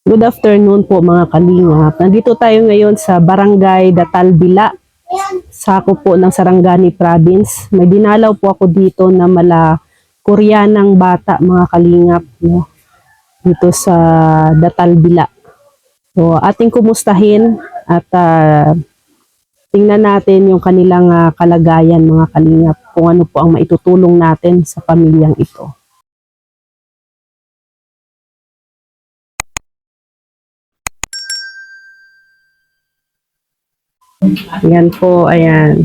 Good afternoon po mga kalingap. Nandito tayo ngayon sa Barangay Datalbila, sako po ng Sarangani Province. May dinalaw po ako dito na mala Koreanang bata mga kalingap, no? Dito sa Datalbila. So ating kumustahin at tingnan natin yung kanilang kalagayan mga kalingap, kung ano po ang maitutulong natin sa pamilyang ito. Yan po, ayan.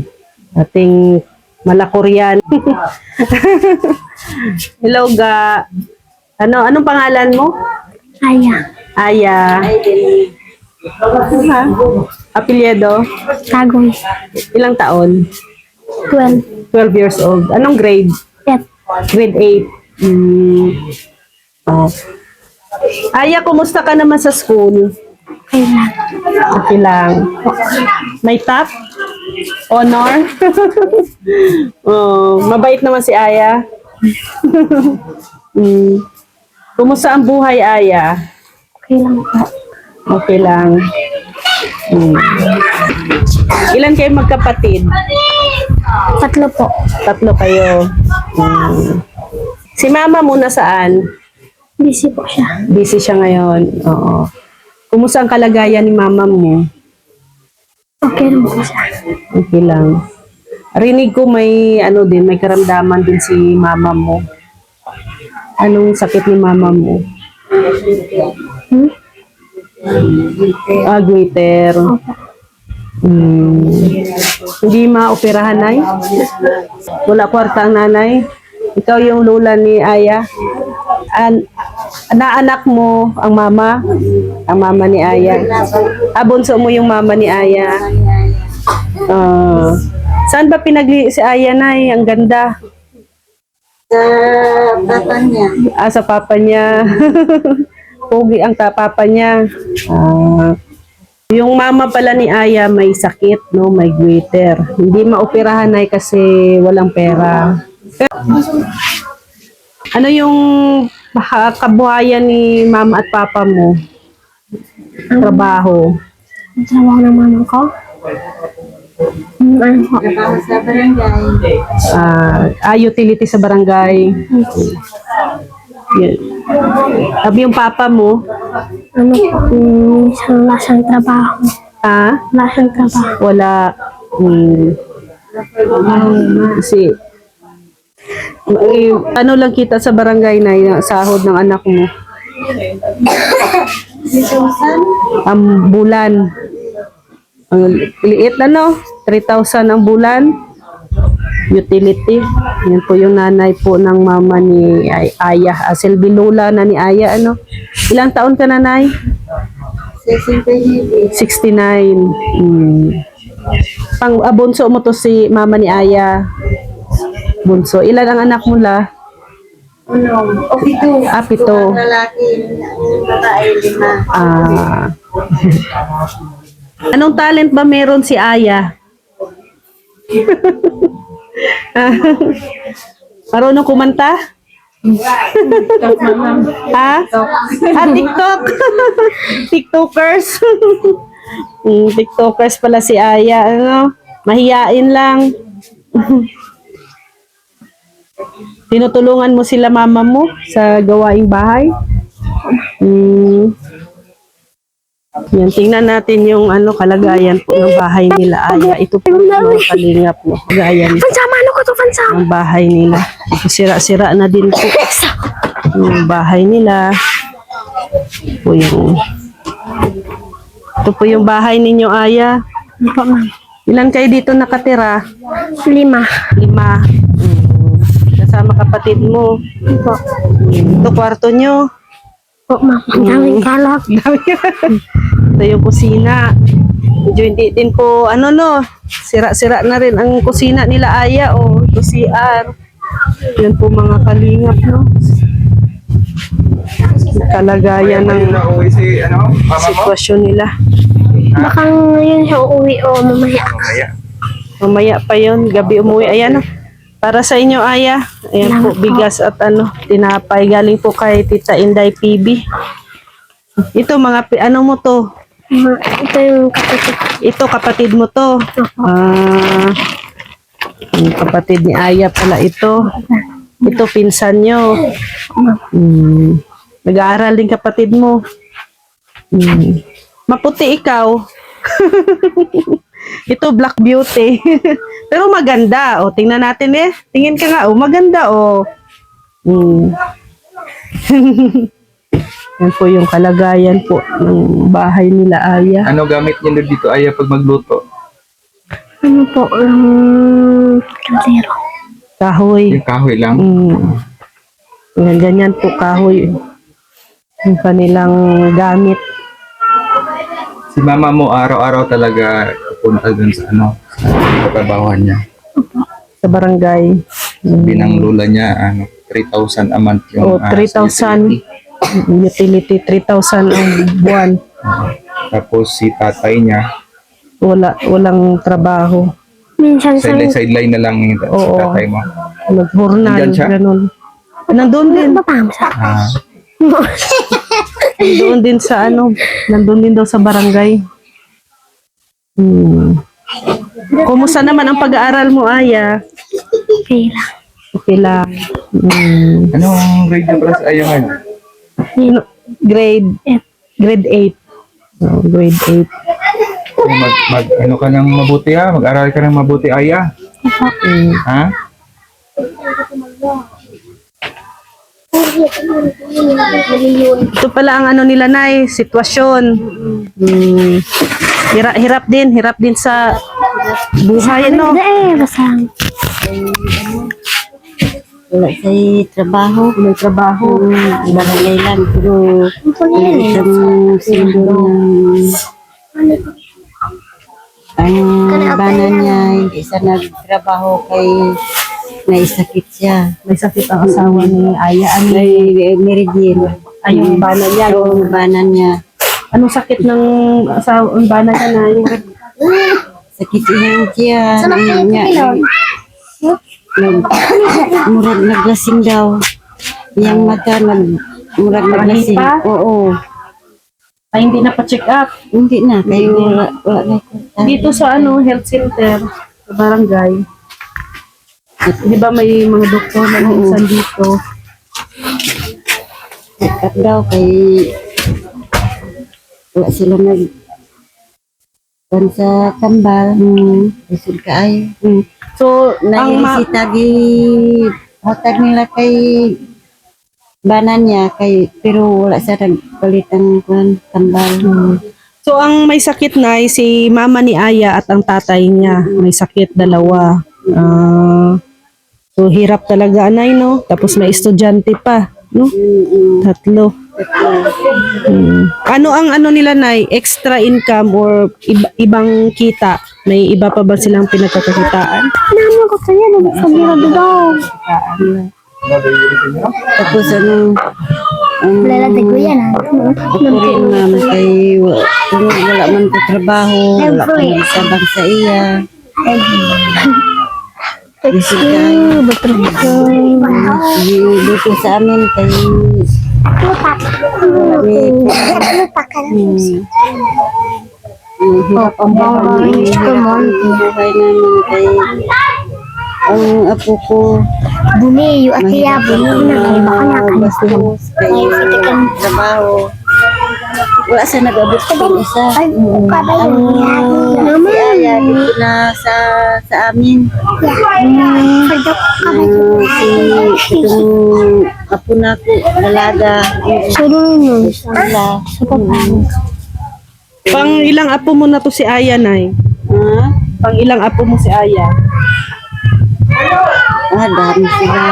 Ating Malakorean. Hello, ga. Anong pangalan mo? Aya. Aya. Apelyido? Tagoy. Ilang taon? 12. 12 years old. Anong grade? Pet. Grade 8. Oh. Aya, kumusta ka naman sa school? Okay lang. Okay lang. May top? Honor? Oh, mabait naman si Aya. Kumusta ang buhay, Aya? Okay lang po. Okay lang. Ilan kayo magkapatid? 3 po. 3 kayo. Si mama mo nasaan? Busy po siya. Busy siya ngayon. Oo. Kumusta ang kalagayan ni mama mo? Okay lang po siya. Okay lang. Rinig ko may may karamdaman din si mama mo. Anong sakit ni mama mo? Goiter. Hindi maoperahan, Nay? Wala kwarta ang nanay? Ikaw yung lola ni Aya? Naanak mo ang mama? Ang mama ni Aya? Bunso mo yung mama ni Aya? Saan ba pinagli si Aya, Nay? Ang ganda. Sa papa niya. Sa papa niya. Pogi ang papa niya. Yung mama pala ni Aya may sakit, no? May goiter. Hindi maoperahan, Nay, kasi walang pera. Ano yung kabuhayan ni mama at papa mo? Trabaho. Ang trabaho ng mama ko? Ano po? Trabaho sa barangay. Utility sa barangay. Yan. Yung papa mo? Ano po? Wala siyang trabaho. Wala siyang trabaho. Wala. Kasi ano lang kita sa barangay na yung sahod ng anak mo? Ang bulan. Ang liit 3,000 ang bulan. Utility. Yan po yung nanay po ng mama ni Aya. Silbi lola na ni Aya. Ilang taon ka, nanay? 69. 69. Bunso mo to si mama ni Aya. Bunso. Ilan ang anak mo la? Pito. 7. Lalaki. Babae 5. Anong talent ba meron si Aya? Marunong kumanta? TikTok. TikTokers. TikTokers pala si Aya. Mahiyain lang. Tinutulungan mo sila mama mo sa gawaing bahay? Yan, tingnan natin yung kalagayan po ng bahay nila, Aya. Ito po yung kalingap mo. Kalagayan ng bahay nila. Sira-sira na din po yung bahay nila. Ito po yung bahay ninyo, Aya. Ilan kayo dito nakatira? 5. 5. Kasama kapatid mo. Ito kwarto nyo. Po, ma'am. Ang daming kalak. Ito yung kusina. Medyo hindi din po, sira-sira na rin ang kusina nila, Aya. Ito CR. Yan po mga kalingap, no? Kalagayan ng sitwasyon nila. Baka ngayon siya uuwi o mamaya. Mamaya pa yon, gabi umuwi. Ayan, para sa inyo, Aya. Ayan po, bigas at tinapay. Galing po kay Tita Inday PB. Ito mga, ano mo to? Ito yung kapatid. Ito, kapatid mo to. Yung kapatid ni Aya pala ito. Ito, pinsan nyo. Nag-aaral din kapatid mo. Maputi ikaw. Ito, Black Beauty. Pero maganda. O, tingnan natin eh. Tingin ka nga. O, maganda o. Yan po yung kalagayan po ng bahay nila Aya. Ano gamit niyo dito, Aya, pag magluto? Ano po, kaldero. Kahoy. Yung kahoy lang? Yan, ganyan po kahoy. Yung kanilang gamit. Si mama mo araw-araw talaga pupunta dun sa sa trabahoan niya. Sa barangay. Sabi ng lola niya, 3,000 a month yung 3,000. Utility, 3,000 ang buwan. Tapos si tatay niya, Walang trabaho. Minsan sa... sideline na lang yung si Oo. tatay mo. Naghurnal, Nandyan siya? ganun. Nandun din. Mapamsa. Ah, Nandun din sa nandun din daw sa barangay. Kumusta naman ang pag-aaral mo, Aya? Okay lang. Okay lang. anong grade na pala sa Aya ngayon? Grade 8. Oh, grade 8. Ano ka ng mabuti mag-aral ka ng mabuti, Aya. Ha? Ito pala ang nila Nay, sitwasyon. Hirap din sa buhay, no? Basang. Wala sa'y trabaho. May trabaho. Barangay lang. Pero isang sindo ang bana niya, hindi siya nagtrabaho kay may sakit siya. May sakit ang asawa ni Aya. May meridin. Ay, yung bana niya. Yung bana niya. Anong sakit ng asawa, ang bana niya na yung Sakit iyang siya. Murag naglasing daw. Iyang mata murag naglasing. pa? Oo. ay hindi na pa-check up. Hindi na. Kayo wala na kontak. Dito sa health center, sa barangay. Di ba may mga doktor na minsan dito? Check daw kay wala sila sa kambal. Isod ka ay. So, ang Nairisita hatag nila kay banan niya pero wala sa nagpalit ang kambal. So, ang may sakit na si mama ni Aya at ang tatay niya. May sakit, dalawa. So, hirap talaga, anay, no? Tapos may estudyante pa, no? Tatlo. Ano ang nila, Nay? Extra income or ibang kita? May iba pa ba silang pinagkakakitaan? Naman ko sa'yo. Sabi daw. Tapos Lalagay ko yan. ako rin ma'am kay kung wala man ko trabaho, wala ko nagsabang sa iya. Isip ka dito sa amin kay hirap ang buhay namin kay ang apo ko Bumiyo at iya, bumiyo na kayo baka nakalito. bastos kay trabaho. Wala sa nag-abot sa isa. Kabayo niya. Si Aya dito na sa amin. Itong apo na ko, dalaga. Sunod. Wala. Pang ilang apo mo na to si Aya, Nay? Ha? Pang ilang apo mo si Aya? Dami sila.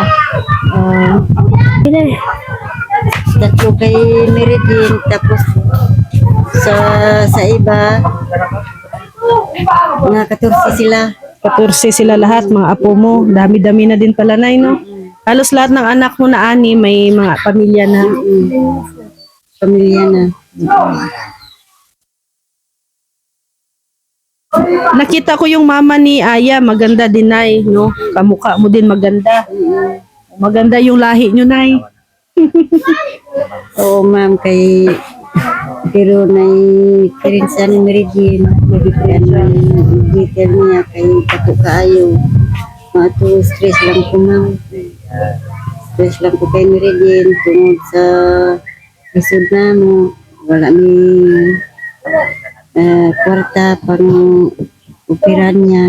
Tatlo kay Meridin, tapos sa iba, mga 14 sila. 14 sila lahat, mga apo mo. Dami-dami na din pala, Nay, no? Halos lahat ng anak mo na ani, may mga pamilya na. Pamilya na. Nakita ko yung mama ni Aya, maganda din, Nay, no? Kamukha mo din maganda. Maganda yung lahi nyo, Nay. Oo, ma'am, kay Pero nai-diferensya ni Mary Jane. Nag-diferensya niya kay kato kaayo. Mga to, stress lang ko ma'am. Stress lang ko kay Mary Jane tungod sa lisod na mo. Wala ni kwarta pang operan niya.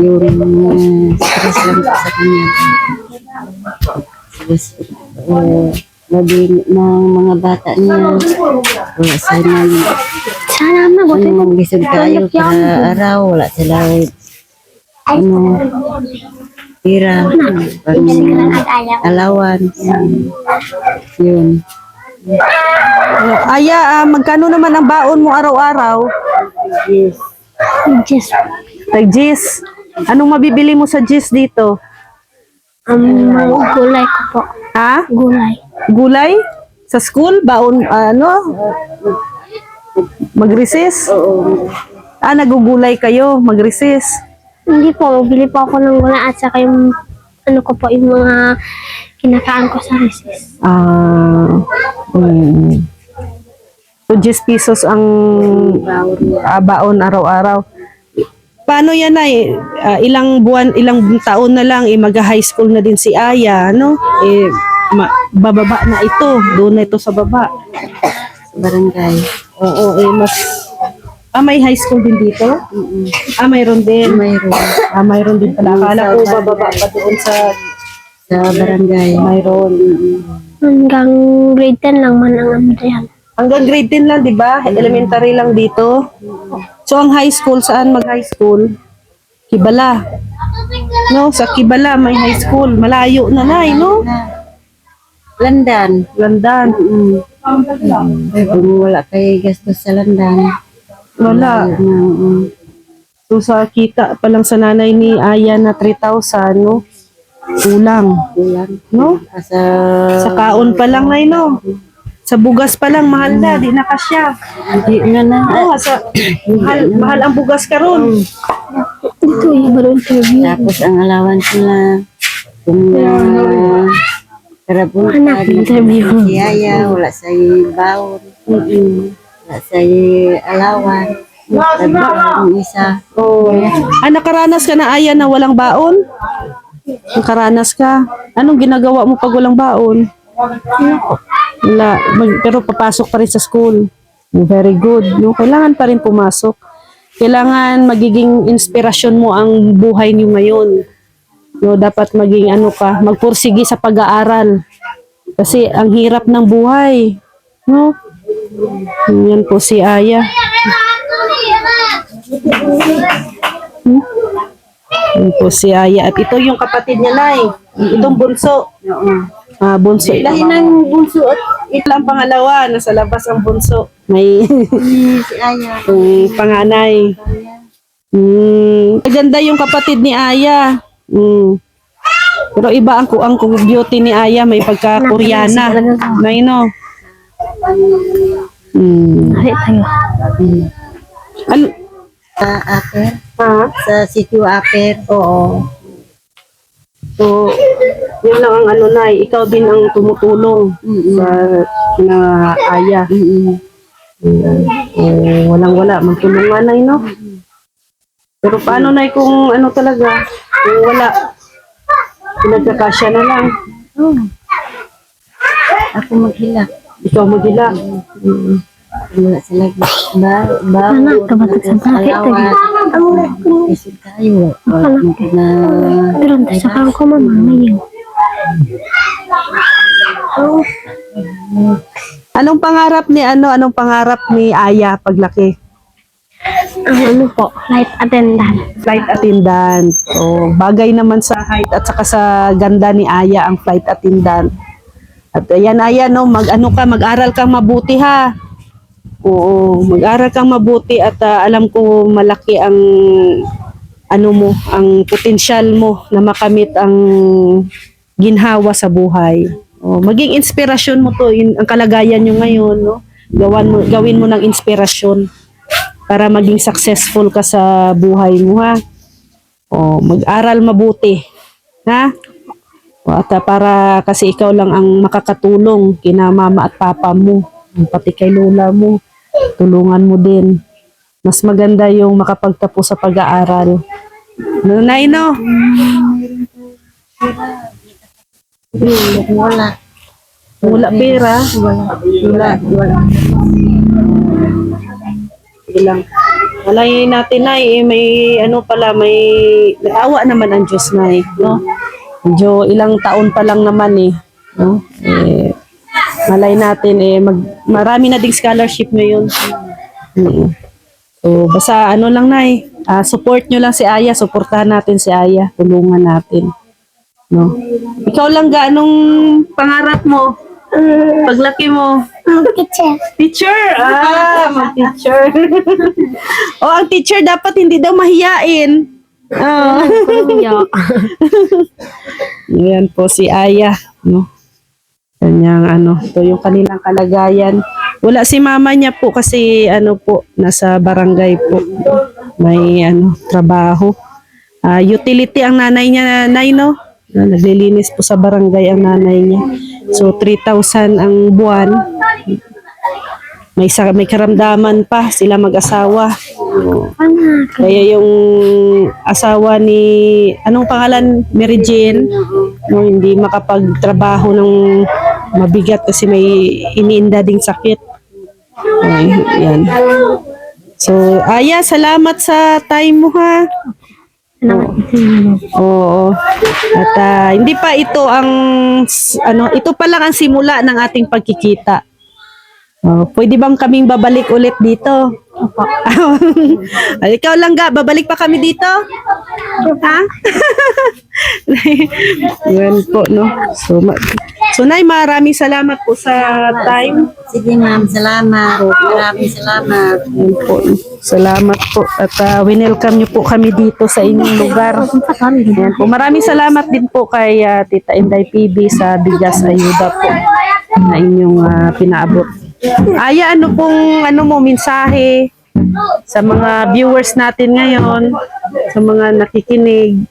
Yung stress lang ko sa kanya. Stress, labi ng mga bata niya. Wala sana Sana mabuti na. lisod kayo para araw. Wala sila pira pang alawan. Yun. Aya, magkano naman ang baon mo araw-araw? Yes. Just, Nag-gis. Anong mabibili mo sa gis dito? gulay ko po. Ha? Gulay. Gulay? Sa school? Baon, Mag-recess? Oo. Nagugulay kayo, mag-recess. Hindi po, magbili po ako ng gulay at saka yung ano ko po, yung mga kinakaan ko sa recess. So, 10 pesos ang baon araw-araw. Paano yan ay ilang taon na lang mag-high school na din si Aya, no? Bababa na ito, doon na ito sa baba. Sa barangay. Oo, mas may high school din dito? Mayroon din. Mayroon. Mayroon din pala. Akala ko bababa pa doon sa barangay. mayroon. Hanggang grade 10 lang man ang ano yan. Hanggang grade 10 lang, di ba? Elementary lang dito. So, ang high school, saan mag-high school? Kibala. No, sa Kibala may high school. Malayo na no? Landan. Landan. Kung wala kay gastos sa landan. Wala. So, sa kita pa lang sa nanay ni Aya na 3,000, no? Kulang. No? Sa kaon pa lang, nay, no? Sa bugas pa lang, mahal na. Di na kasya. Hindi nga na. Mahal ang bugas karon. Dito yung baro interview. Tapos ang allowance nila. Kung karabon Anak, interview. si Aya, wala sa baon. Wala sa allowance. Sabi ang isa. Nakaranas ka na, Aya, na walang baon? Nakaranas ka? Anong ginagawa mo pag walang baon? Wala. Pero papasok pa rin sa school. Very good. No? Kailangan pa rin pumasok. Kailangan magiging inspirasyon mo ang buhay niyo ngayon. No, dapat maging magpursige sa pag-aaral. Kasi ang hirap ng buhay. No? Yan po si Aya. Yan po si Aya. At ito yung kapatid niya, Nay. Itong bunso. Bunso. Lahi ng bunso at Ito lang pangalawa. Nasa labas ang bunso. May si Aya. panganay. Maganda yung kapatid ni Aya. Pero iba ang beauty ni Aya. May pagka-Koreana. Nay, no? Hari tayo. Sa Aper. Ha? Sa sitio Aper. Oo. So, yun lang ang Nay. Ikaw din ang tumutulong sa na Aya. Walang-wala. Magtulungan, Nay, no? Pero paano, Nay, kung talaga? Kung wala, pinagkakasya na lang. Ako maghilak. Ikaw magila. Wala sila Anak, kabatak sa bakit tayo. isip tayo. Wala na Pero sa kang ko mamamayin. Anong pangarap ni Aya paglaki? Ang po, flight attendant. Flight attendant. So, bagay naman sa height at saka sa ganda ni Aya ang flight attendant. At ayan, Aya, no, mag-aral kang mabuti, ha. Oo, mag-aral kang mabuti at alam ko malaki ang ang potensyal mo na makamit ang ginhawa sa buhay. Maging inspirasyon mo to, ang kalagayan nyo ngayon, no? Gawin mo ng inspirasyon para maging successful ka sa buhay mo, ha? Mag-aral mabuti, ha? At para kasi ikaw lang ang makakatulong kina mama at papa mo. Pati kay lola mo, tulungan mo din. Mas maganda yung makapagtapos sa pag-aaral. Nanay, no? Wala. Wala pera. Wala. Ilang. Malay natin na may ano pala, may awa naman ang Diyos na no? Medyo ilang taon pa lang naman no? Malay natin marami na ding scholarship ngayon. So basta ano lang support nyo lang si Aya, suportahan natin si Aya, tulungan natin. No? Ikaw lang anong pangarap mo? Paglaki mo? Teacher. Teacher! Mag-teacher. Ang teacher dapat hindi daw mahiyain. Yan po si Aya. No? Kanyang ito yung kanilang kalagayan. Wala si mama niya po kasi nasa barangay po. May trabaho. Utility ang nanay niya, no? Naglilinis po sa barangay ang nanay niya. So 3,000 ang buwan. May karamdaman pa sila mag-asawa. Kaya yung asawa ni anong pangalan, Mary Jane, hindi makapagtrabaho ng mabigat kasi may iniinda ding sakit. Yan. So, Aya, salamat sa time mo ha. Oo. At hindi pa ito ito pa lang ang simula ng ating pagkikita. Pwede bang kaming babalik ulit dito? Opo. Ikaw lang babalik pa kami dito? Ha? Yan po, no? So, Nay, maraming salamat po sa time. Sige ma'am, salamat. Maraming salamat. Yan po. Salamat po. At winelcome niyo po kami dito sa inyong lugar. Yan po. Maraming salamat din po kay Tita Inday PB sa bigas ayuda po na inyong pinaabot. Aya, ano pong mensahe sa mga viewers natin ngayon, sa mga nakikinig?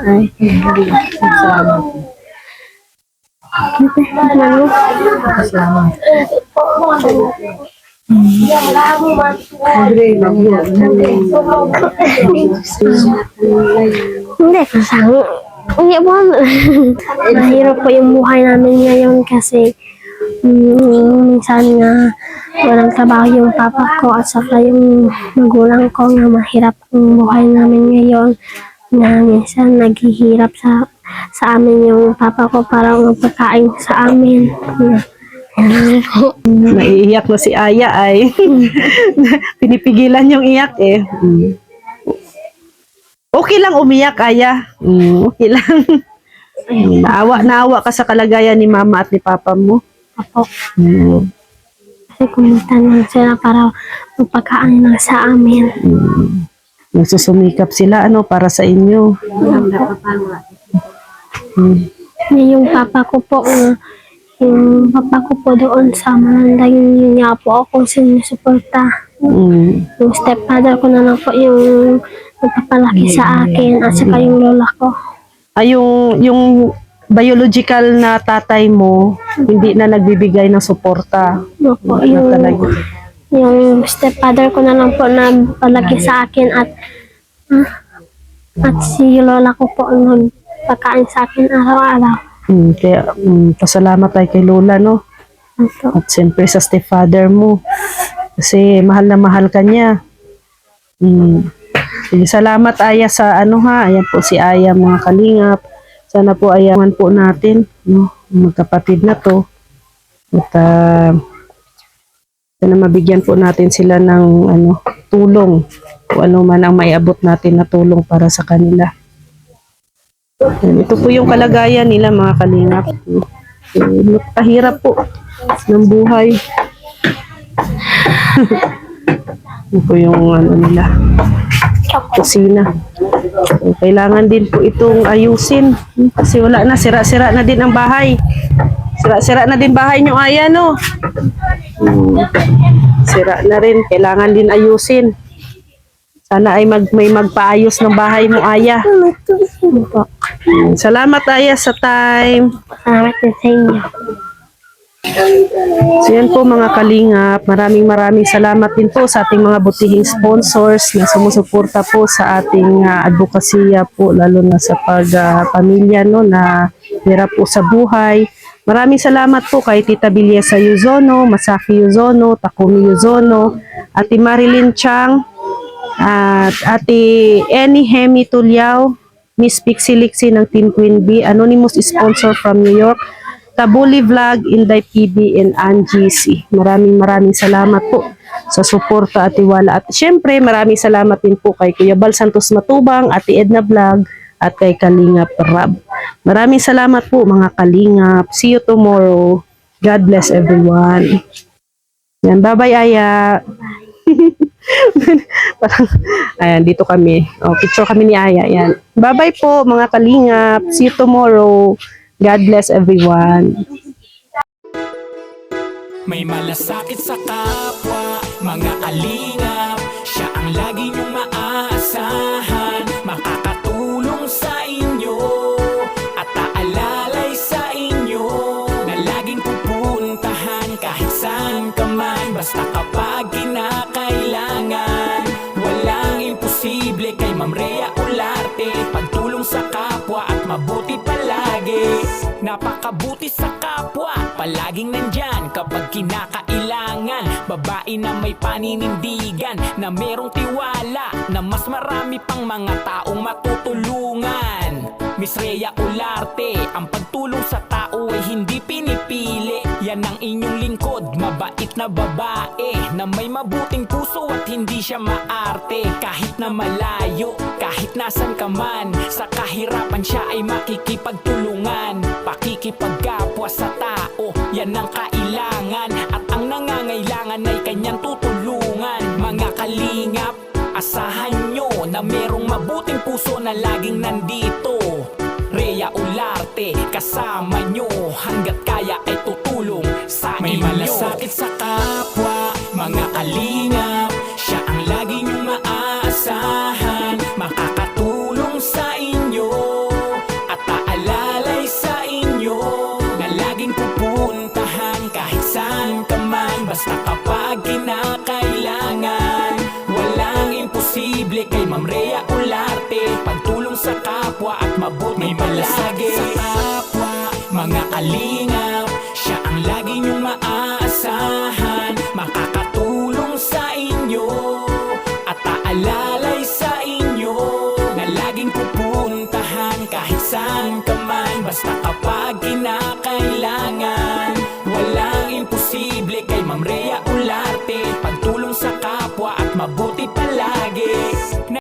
Hindi, hindi po. Mahirap po yung buhay namin ngayon kasi minsan nga walang trabaho yung papa ko at saka yung magulang ko nga mahirap ang buhay namin ngayon na minsan naghihirap sa amin yung papa ko para magpakain sa amin. Naiiyak na si Aya ay pinipigilan yung iyak Okay lang umiyak, Aya. Okay lang. Naawa ka sa kalagayan ni mama at ni papa mo. Apo. Kasi kumita lang sila para magpakain lang sa amin. Nagsusumikap sila para sa inyo. Yung papa ko po, yung papa ko po doon sa Mananda, yun nga po ako sinusuporta. Yung stepfather ko na lang po yung nagpapalaki sa akin at saka yung lola ko. Yung biological na tatay mo, hindi na nagbibigay ng suporta. Opo, yung stepfather ko na lang po na palaki sa akin at si lola ko po nagpakain sa akin araw-araw. Kaya pasalamat tayo kay Lola, no? At siyempre sa stepfather mo. Kasi mahal na mahal ka niya. Salamat Aya sa ayan po si Aya mga kalingap. Sana po ayaman po natin, no? Magkapatid na to. At sana mabigyan po natin sila ng tulong. Kung ano man ang maiabot natin na tulong para sa kanila. Ito po yung kalagayan nila mga kalingap. Napahirap po ng buhay. Ito po yung nila. Kusina. Kailangan din po itong ayusin. Kasi wala na, sira-sira na din ang bahay. Sira-sira na din bahay nyo, Aya, no? Sira na rin. Kailangan din ayusin. Sana ay may magpaayos ng bahay mo, Aya. Opo. Salamat, Aya, sa time. Salamat din sa inyo. So yan po mga kalingap, maraming salamat din po sa ating mga butihing sponsors na sumusuporta po sa ating advokasya po, lalo na sa pamilya no, na hirap po sa buhay. Maraming salamat po kay Tita Bilyesa Yuzono, Masaki Yuzono, Takumi Yuzono, Ate Marilyn Chang, at Ate Annie Hemi Tulyao, Miss Pixie Lixie ng Team Queen B, anonymous sponsor from New York, Tabuli Vlog, Inday TV, and Angie C. Maraming salamat po sa suporta at tiwala. At syempre, maraming salamat din po kay Kuya Bal Santos Matubang, Ate Edna Vlog, at kay Kalingap Rab. Maraming salamat po mga Kalingap. See you tomorrow. God bless everyone. Yan, bye-bye Aya. Parang, ayan, dito kami. Oh, picture kami ni Aya. Yan. Bye-bye po mga Kalingap. See you tomorrow. God bless everyone. May malasakit sa kapwa, mga kalingap. Siya ang lagi niyong maaasahan, makakatulong sa inyo at aalalay sa inyo, na laging pupuntahan kahit saan ka man, basta kapag kinakailangan. Walang imposible kay Ma'am Rhea Olarte, pagtulong sa kapwa at mabuti palagi. Napakabuti sa kapwa, palaging nandyan kapag kinakailangan. Babae na may paninindigan, na merong tiwala, na mas marami pang mga taong matutulungan. Miss Rhea Olarte, ang pagtulong sa tao ay hindi pinipili. Yan ang inyong lingkod, mabait na babae, na may mabuting puso at hindi siya maarte. Kahit na malayo, kahit nasan ka man, sa kahirapan siya ay makikipagtulungan. Pakikipagkapwa sa tao, yan ang kailangan, at ang nangangailangan ay kanyang tutulungan. Mga kalingap, asahan nyo na merong mabuting puso na laging nandito. Rhea Olarte, kasama nyo, hanggat kaya ay tutulong sa inyo. May malasakit sa kapwa, mga kalingap. Siya ang lagi nyong maaasahan, makakatulong sa inyo at aalalay sa inyo, na laging pupuntahan kahit saan ka man, basta kapag kinakailangan. Walang imposible kay Ma'am Rhea Olarte, pagtulong sa kapwa at mabuti. May malasakit sa kapwa, mga kalingap. Siya ang lagi nyong maaasahan, makakatulong sa inyo at aalalay sa inyo, na laging pupuntahan kahit saan ka man, basta kapag kinakailangan. Walang imposible kay Ma'am Rhea Olarte, pagtulong sa kapwa at mabuti pa